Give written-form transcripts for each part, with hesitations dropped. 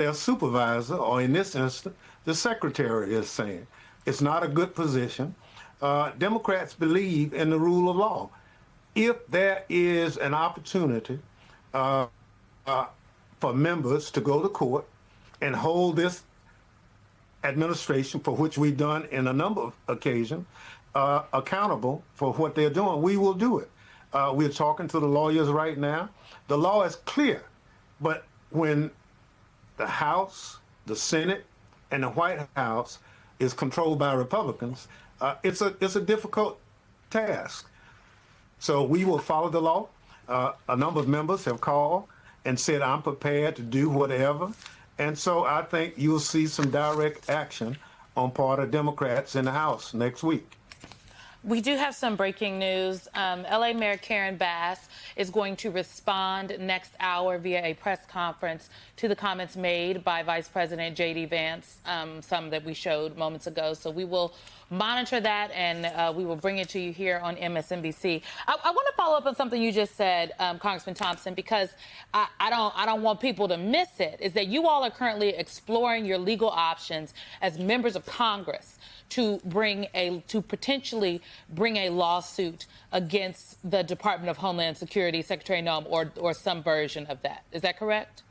their supervisor, or in this instance, the secretary is saying. It's not a good position. Democrats believe in the rule of law. If there is an opportunity for members to go to court and hold this administration, for which we've done in a number of occasions, accountable for what they're doing, we will do it. We're talking to the lawyers right now. The law is clear, but when the House, the Senate, and the White House is controlled by Republicans, it's a difficult task. So we will follow the law. A number of members have called and said, I'm prepared to do whatever. And so I think you'll see some direct action on part of Democrats in the House next week. We do have some breaking news. LA Mayor Karen Bass is going to respond next hour via a press conference to the comments made by Vice President J.D. Vance, some that we showed moments ago. So we will monitor that, and we will bring it to you here on MSNBC. I want to follow up on something you just said, Congressman Thompson, because I don't want people to miss it, is that you all are currently exploring your legal options as members of Congress to potentially bring a lawsuit against the Department of Homeland Security, Secretary Noem, or some version of that. Is that correct?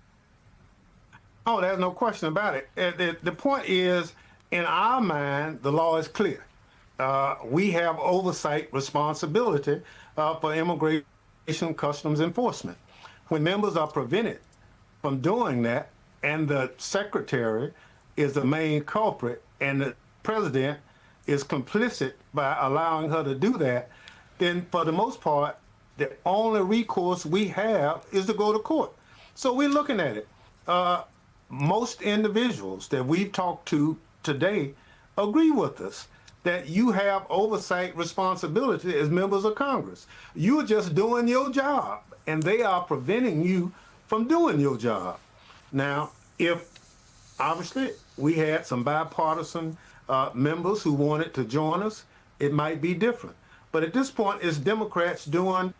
Oh, there's no question about it. The point is, in our mind, the law is clear. We have oversight responsibility for immigration customs enforcement. When members are prevented from doing that, and the secretary is the main culprit, and the president is complicit by allowing her to do that, then for the most part, the only recourse we have is to go to court. So we're looking at it. Most individuals that we've talked to today agree with us that you have oversight responsibility as members of Congress. You're just doing your job, and they are preventing you from doing your job. Now, if obviously we had some bipartisan members who wanted to join us, it might be different. But at this point, it's Democrats doing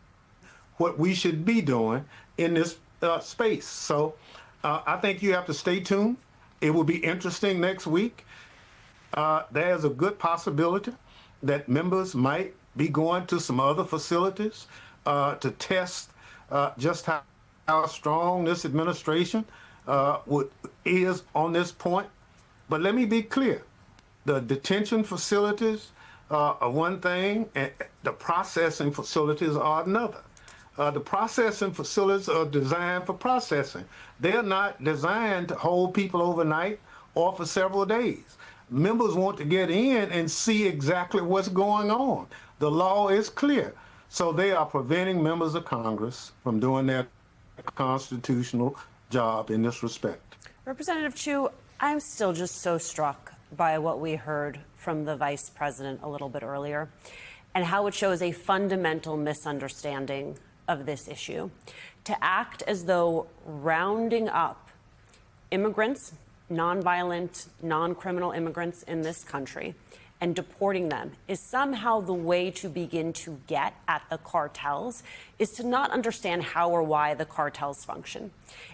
what we should be doing in this space. So I think you have to stay tuned. It will be interesting next week. There's a good possibility that members might be going to some other facilities to test just how strong this administration is on this point. But let me be clear. The detention facilities are one thing, and the processing facilities are another. The processing facilities are designed for processing. They're not designed to hold people overnight or for several days. Members want to get in and see exactly what's going on. The law is clear. So they are preventing members of Congress from doing their constitutional job in this respect. Representative Chu, I'm still just so struck by what we heard from the vice president a little bit earlier, and how it shows a fundamental misunderstanding of this issue. To act as though rounding up immigrants, nonviolent, non-criminal immigrants in this country, and deporting them is somehow the way to begin to get at the cartels, is to not understand how or why the cartels function.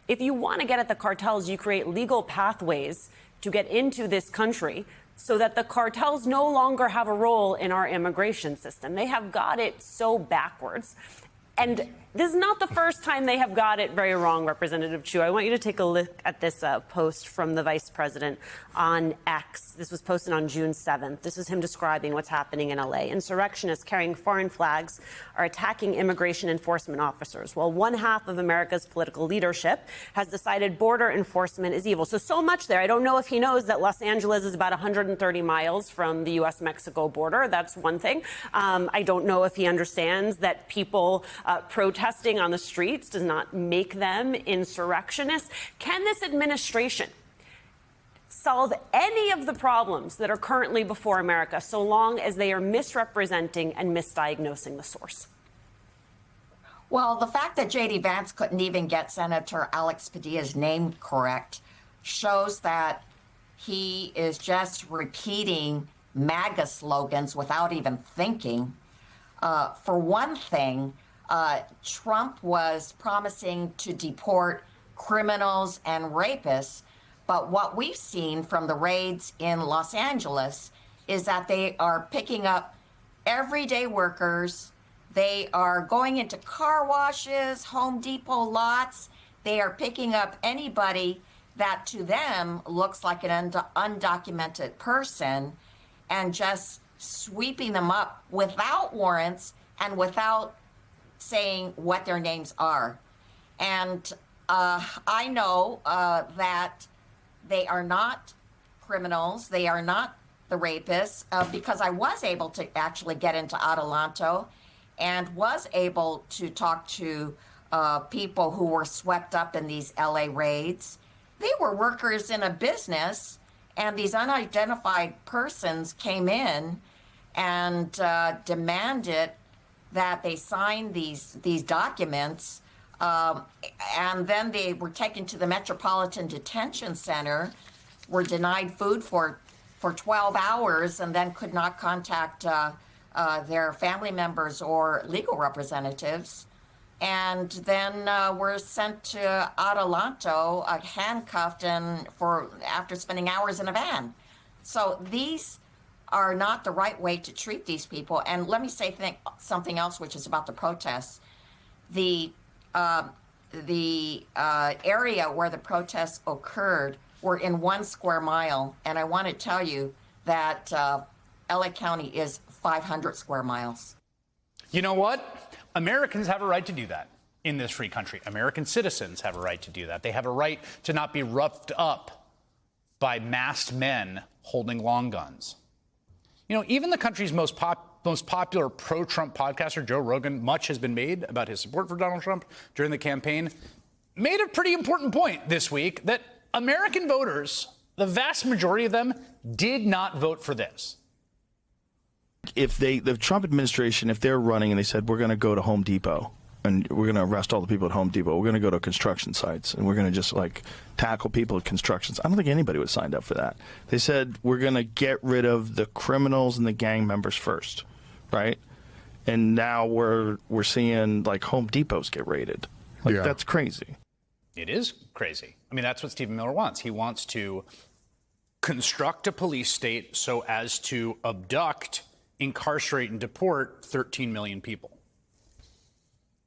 If you want to get at the cartels, you create legal pathways to get into this country so that the cartels no longer have a role in our immigration system. They have got it so backwards. And this is not the first time they have got it very wrong, Representative Chu. I want you to take a look at this post from the vice president on X. This was posted on June 7th. This is him describing what's happening in LA. Insurrectionists carrying foreign flags are attacking immigration enforcement officers, while one half of America's political leadership has decided border enforcement is evil. So much there. I don't know if he knows that Los Angeles is about 130 miles from the U.S.-Mexico border. That's one thing. I don't know if he understands that people protesting on the streets does not make them insurrectionists. Can this administration solve any of the problems that are currently before America so long as they are misrepresenting and misdiagnosing the source? Well, the fact that J.D. Vance couldn't even get Senator Alex Padilla's name correct shows that he is just repeating MAGA slogans without even thinking. For one thing, Trump was promising to deport criminals and rapists, But what we've seen from the raids in Los Angeles is that they are picking up everyday workers. They are going into car washes, Home Depot lots. They are picking up anybody that to them looks like an undocumented person and just sweeping them up without warrants and without saying what their names are. And I know that they are not criminals. They are not the rapists because I was able to actually get into Adelanto and was able to talk to people who were swept up in these LA raids. They were workers in a business, and these unidentified persons came in and demanded that they sign these documents, and then they were taken to the Metropolitan Detention Center, were denied food for 12 hours, and then could not contact their family members or legal representatives, and then were sent to Adelanto, handcuffed, and after spending hours in a van. So these are not the right way to treat these people. And let me say something else, which is about the protests. The area where the protests occurred were in 1 square mile, and I want to tell you that LA County is 500 square miles. You know what? Americans have a right to do that in this free country. American citizens have a right to do that. They have a right to not be roughed up by masked men holding long guns. You know, even the country's most popular pro-Trump podcaster, Joe Rogan, much has been made about his support for Donald Trump during the campaign, made a pretty important point this week that American voters, the vast majority of them, did not vote for this. If the Trump administration, if they're running and they said, we're going to go to Home Depot and we're going to arrest all the people at Home Depot, we're going to go to construction sites and we're going to just like tackle people at constructions, I don't think anybody would have signed up for that. They said, we're going to get rid of the criminals and the gang members first, right? And now we're seeing like Home Depots get raided. Like, that's crazy. It is crazy. I mean, that's what Stephen Miller wants. He wants to construct a police state so as to abduct, incarcerate, and deport 13 million people.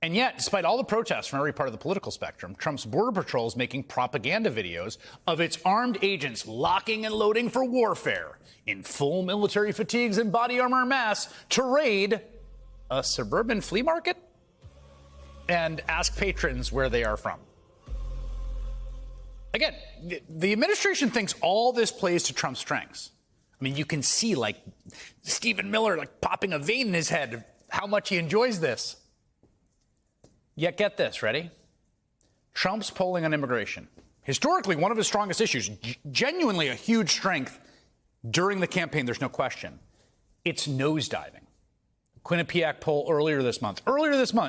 And yet, despite all the protests from every part of the political spectrum, Trump's Border Patrol is making propaganda videos of its armed agents locking and loading for warfare in full military fatigues and body armor en masse to raid a suburban flea market and ask patrons where they are from. Again, the administration thinks all this plays to Trump's strengths. I mean, you can see, like, Stephen Miller, like, popping a vein in his head of how much he enjoys this. Yet, get this, ready? Trump's polling on immigration, historically one of his strongest issues, genuinely a huge strength during the campaign, there's no question. It's nosediving. Quinnipiac poll earlier this month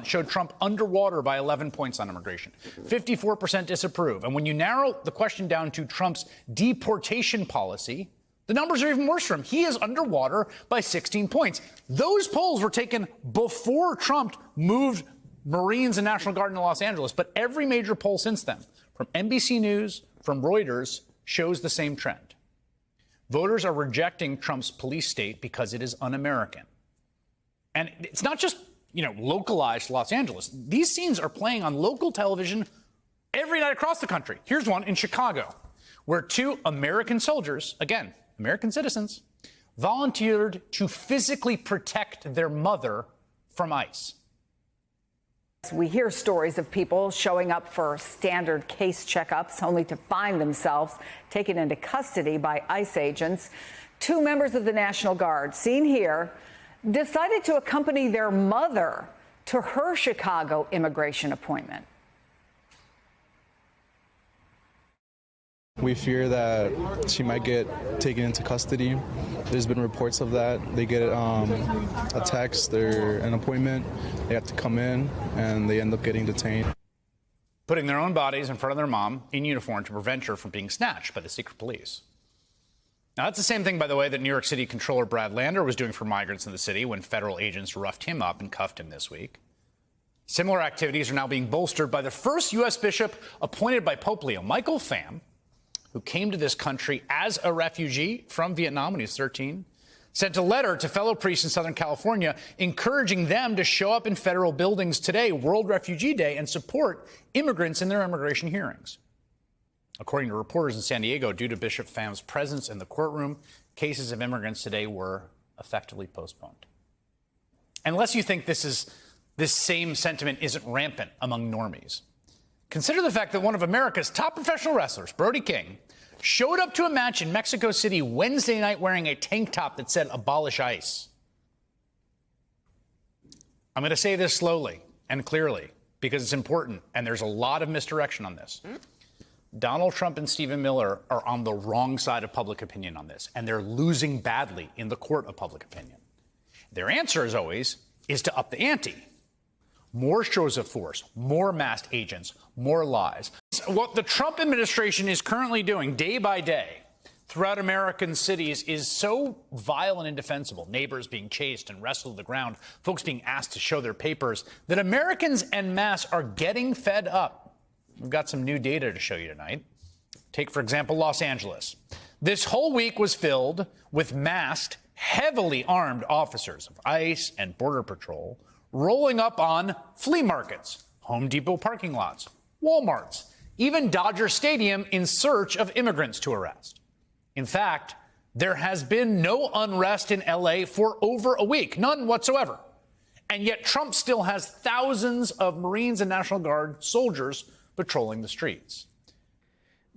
showed Trump underwater by 11 points on immigration. 54% disapprove. And when you narrow the question down to Trump's deportation policy, the numbers are even worse for him. He is underwater by 16 points. Those polls were taken before Trump moved Marines and National Guard into Los Angeles. But every major poll since then, from NBC News, from Reuters, shows the same trend. Voters are rejecting Trump's police state because it is un-American. And it's not just, localized to Los Angeles. These scenes are playing on local television every night across the country. Here's one in Chicago, where 2 American soldiers, again, American citizens, volunteered to physically protect their mother from ICE. We hear stories of people showing up for standard case checkups only to find themselves taken into custody by ICE agents. 2 members of the National Guard, seen here, decided to accompany their mother to her Chicago immigration appointment. We fear that she might get taken into custody. There's been reports of that. They get a text or an appointment. They have to come in, and they end up getting detained. Putting their own bodies in front of their mom in uniform to prevent her from being snatched by the secret police. Now, that's the same thing, by the way, that New York City Controller Brad Lander was doing for migrants in the city when federal agents roughed him up and cuffed him this week. Similar activities are now being bolstered by the first U.S. bishop appointed by Pope Leo, Michael Pham, who came to this country as a refugee from Vietnam when he was 13, sent a letter to fellow priests in Southern California encouraging them to show up in federal buildings today, World Refugee Day, and support immigrants in their immigration hearings. According to reporters in San Diego, due to Bishop Pham's presence in the courtroom, cases of immigrants today were effectively postponed. Unless you think this same sentiment isn't rampant among normies, consider the fact that one of America's top professional wrestlers, Brody King, showed up to a match in Mexico City Wednesday night wearing a tank top that said "Abolish ICE." I'm going to say this slowly and clearly because it's important, and there's a lot of misdirection on this. Donald Trump and Stephen Miller are on the wrong side of public opinion on this, and they're losing badly in the court of public opinion. Their answer, as always, is to up the ante. More shows of force, more masked agents, more lies. What the Trump administration is currently doing day by day throughout American cities is so vile and indefensible. Neighbors being chased and wrestled to the ground, folks being asked to show their papers, that Americans en masse are getting fed up. We've got some new data to show you tonight. Take, for example, Los Angeles. This whole week was filled with masked, heavily armed officers of ICE and Border Patrol rolling up on flea markets, Home Depot parking lots, Walmarts, even Dodger Stadium in search of immigrants to arrest. In fact, there has been no unrest in LA for over a week, none whatsoever. And yet Trump still has thousands of Marines and National Guard soldiers patrolling the streets.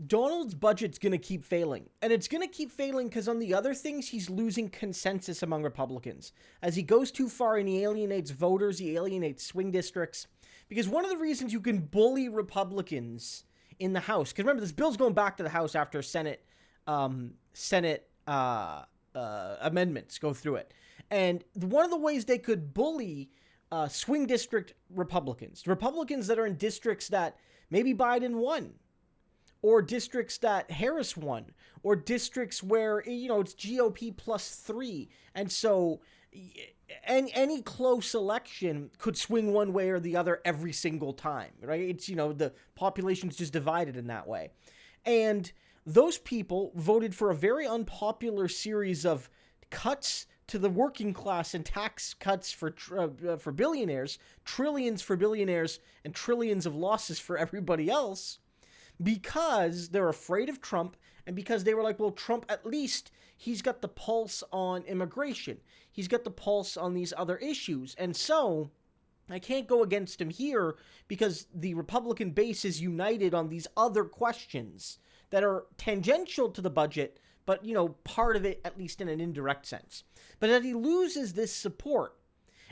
Donald's budget's going to keep failing. And it's going to keep failing because on the other things, he's losing consensus among Republicans. As he goes too far and he alienates voters, he alienates swing districts. Because one of the reasons you can bully Republicans in the House, because remember, this bill's going back to the House after Senate amendments go through it. And one of the ways they could bully swing district Republicans that are in districts that maybe Biden won, or districts that Harris won, or districts where, it's GOP +3. And so any close election could swing one way or the other every single time, right? It's, the population's just divided in that way. And those people voted for a very unpopular series of cuts to the working class and tax cuts for billionaires, trillions for billionaires, and trillions of losses for everybody else, because they're afraid of Trump, and because they were like, well, Trump, at least he's got the pulse on immigration. He's got the pulse on these other issues. And so I can't go against him here because the Republican base is united on these other questions that are tangential to the budget, but, part of it, at least in an indirect sense. But as he loses this support,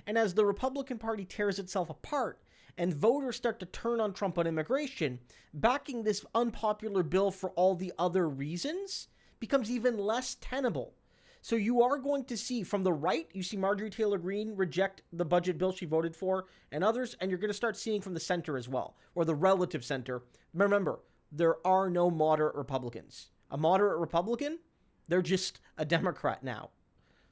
and as the Republican Party tears itself apart, and voters start to turn on Trump on immigration, backing this unpopular bill for all the other reasons becomes even less tenable. So you are going to see from the right, you see Marjorie Taylor Greene reject the budget bill she voted for and others, and you're going to start seeing from the center as well, or the relative center. Remember, there are no moderate Republicans. A moderate Republican, they're just a Democrat now.